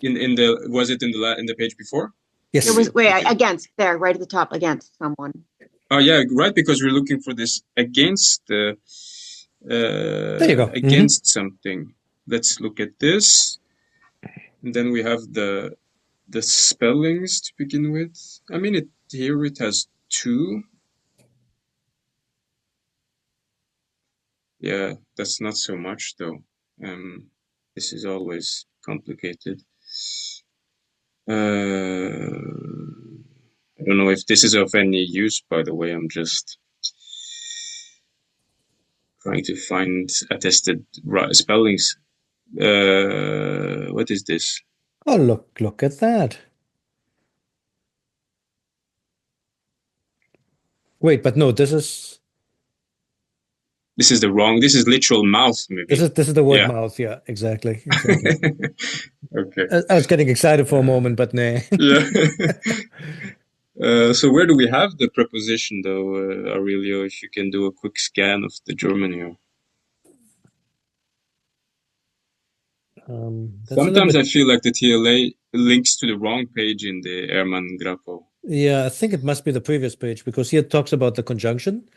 Was it in the page before? Yes. It was against there, right at the top, against someone. Oh yeah, right. Because we're looking for this against the. There you go. Against something. Let's look at this, and then we have the spellings to begin with. I mean, here it has 2. Yeah, that's not so much though. This is always complicated. I don't know if this is of any use, by the way. I'm just trying to find attested spellings. What is this? Oh, look at that. Wait, but no, this is literal mouth, maybe. This is the word mouth. Yeah, exactly. Okay. I was getting excited for a moment, but nah. Yeah. So where do we have the preposition, though, Aurelio? If you can do a quick scan of the German here. Sometimes I feel like the TLA links to the wrong page in the Ehrman Grappo. Yeah, I think it must be the previous page, because here it talks about the conjunction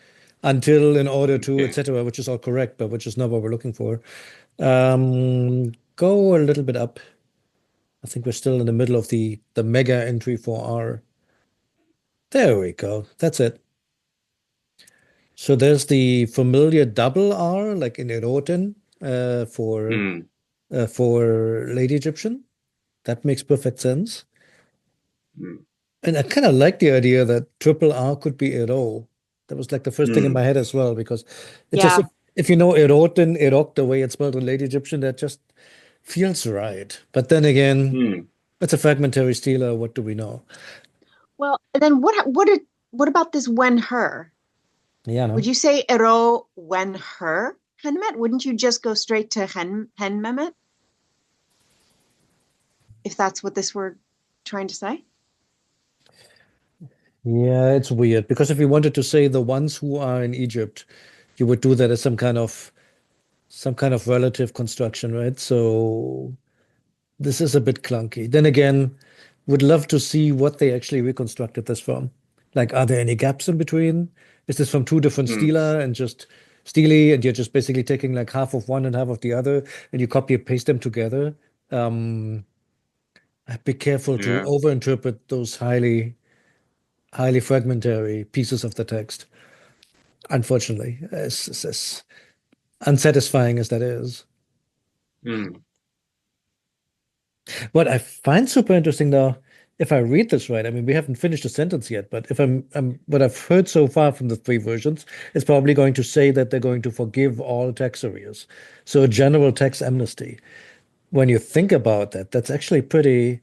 until, in order to, etc., which is all correct, but which is not what we're looking for. go a little bit up. I think we're still in the middle of the mega entry for R. There we go. That's it. So there's the familiar double R, like in Erotin, for Lady Egyptian. That makes perfect sense. And I kind of like the idea that triple R could be Ero. That was like the first thing in my head as well, because it's just if you know Erotin, Erok, the way it's spelled in Lady Egyptian, that just feels right. But then again, it's a fragmentary stealer. What do we know? Well, and then what about this when her? Yeah, no. Would you say Ero when her Henmet? Wouldn't you just go straight to Hen Mehmet? If that's what this were trying to say? Yeah, it's weird because if you wanted to say the ones who are in Egypt, you would do that as some kind of relative construction, right? So this is a bit clunky. Then again, would love to see what they actually reconstructed this from. Like, are there any gaps in between? Is this from two different stela and just stele, and you're just basically taking like half of one and half of the other, and you copy and paste them together? I'd be careful to overinterpret those highly fragmentary pieces of the text. Unfortunately, as unsatisfying as that is. What I find super interesting though, if I read this right, I mean, we haven't finished the sentence yet, but if I'm what I've heard so far from the three versions is probably going to say that they're going to forgive all tax arrears. So a general tax amnesty. When you think about that, that's actually pretty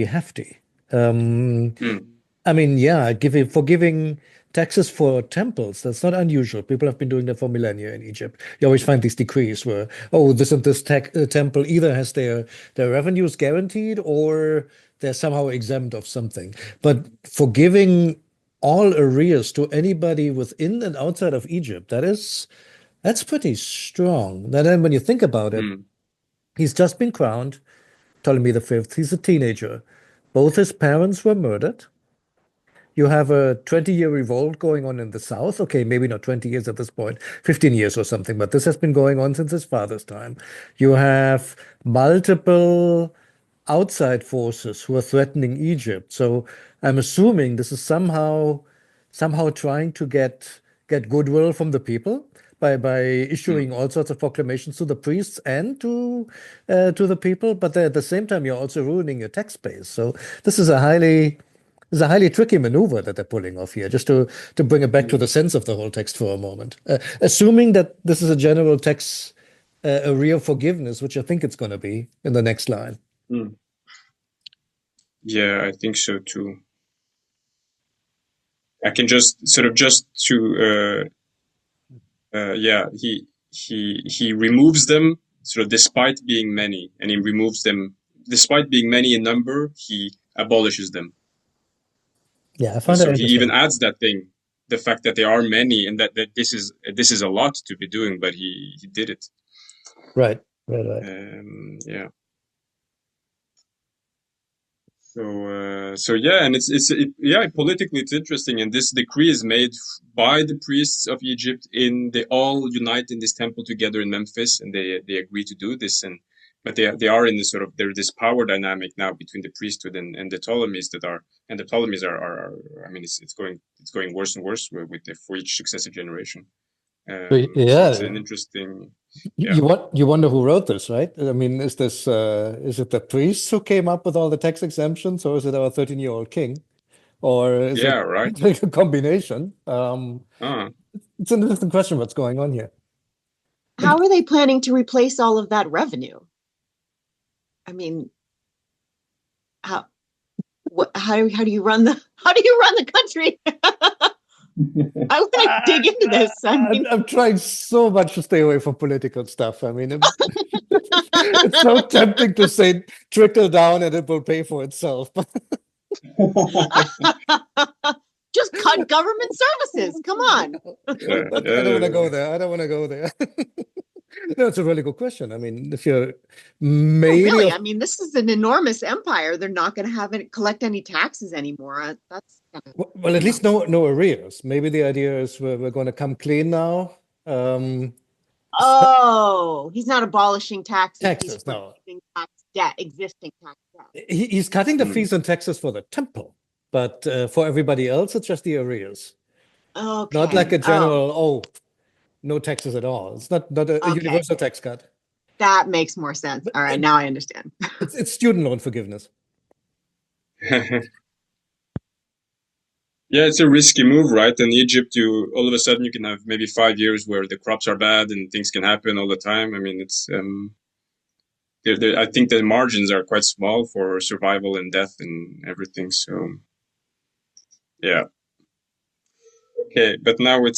hefty. I mean, yeah, forgiving taxes for temples, that's not unusual. People have been doing that for millennia in Egypt. You always find these decrees where, oh, this and this temple either has their revenues guaranteed or they're somehow exempt of something. But forgiving all arrears to anybody within and outside of Egypt, that's pretty strong. And then when you think about it, he's just been crowned Ptolemy V. He's a teenager. Both his parents were murdered. You have a 20-year revolt going on in the south. Okay, maybe not 20 years at this point, 15 years or something, but this has been going on since his father's time. You have multiple outside forces who are threatening Egypt. So I'm assuming this is somehow trying to get goodwill from the people by issuing all sorts of proclamations to the priests and to the people. But at the same time, you're also ruining your tax base. So this is a highly tricky maneuver that they're pulling off here, just to bring it back to the sense of the whole text for a moment. Assuming that this is a general tax arrear forgiveness, which I think it's going to be in the next line. Yeah, I think so too. I can just to he removes them sort of despite being many, and he removes them despite being many in number. He abolishes them. Yeah, I find that he even adds that thing, the fact that there are many, and that this is a lot to be doing, but he did it. Right. Yeah. So yeah, and politically it's interesting, and this decree is made by the priests of Egypt. They all unite in this temple together in Memphis, and they agree to do this. But they are in this there's this power dynamic now between the priesthood and the Ptolemies are I mean it's going worse and worse for each successive generation. So it's an interesting. You wonder who wrote this, right? I mean, is it the priests who came up with all the tax exemptions, or is it our 13-year-old king, or is it like a combination? It's an interesting question. What's going on here? How are they planning to replace all of that revenue? I mean, how do you run the country? I want to dig into this. I'm trying so much to stay away from political stuff. I mean, it's so tempting to say trickle down and it will pay for itself. Just cut government services. Come on. I don't want to go there. No, it's a really good question. I mean, if you're really, I mean, this is an enormous empire. They're not going to have it collect any taxes anymore. That's well, at least no arrears. Maybe the idea is we're going to come clean now. Oh, he's not abolishing taxes. Taxes, He's no. raising tax debt, existing tax debt. He's cutting the fees and taxes for the temple, but for everybody else, it's just the arrears. Okay. Not like a general, no taxes at all. It's not a Okay. universal tax cut. That makes more sense. All right, now I understand. It's student loan forgiveness. Yeah, it's a risky move, right? In Egypt, all of a sudden you can have maybe 5 years where the crops are bad and things can happen all the time. I mean, it's I think the margins are quite small for survival and death and everything. So, yeah. Okay, but now we're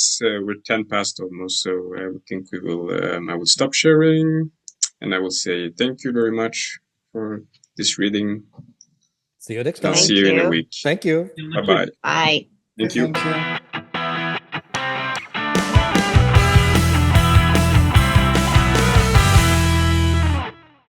10 past almost, so I think we will. I will stop sharing, and I will say thank you very much for this reading. See you next time. I'll see you in a week. Thank you. Bye-bye. Bye. Thank you. Thank you.